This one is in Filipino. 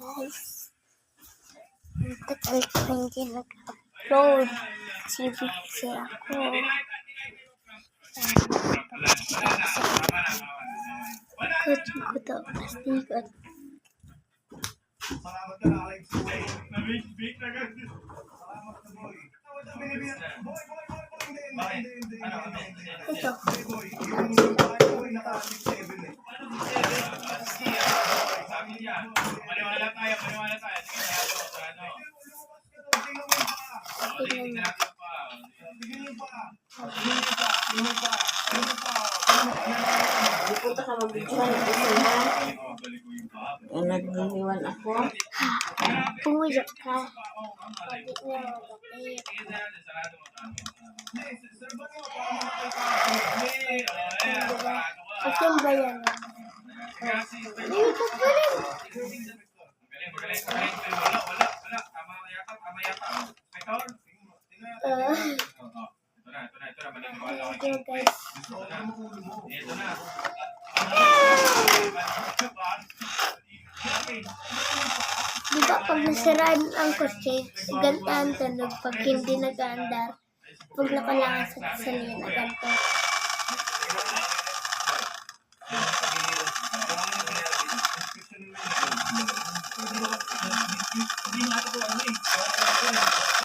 guys. Tagal ko hindi nag-upload. Kasi busy ako. Kucing ko to. Astikot. Salamat ka na, Alex. Big na gan. Salamat ka, boy. Ito. Boy, naka-67 eh. Maniwala tayo. Tingnan mo. Punta ka mag-videoan ng isa na. Nag-iwan ako. Pumayok ka. Pwede niya magkakit. Ito ba yan? Hindi ko pa rin. Thank you guys. Di ba pag nasiraan ang kotse, gantaan tunog pag hindi nag-aandar, pag nakalangan sa salina, ganito.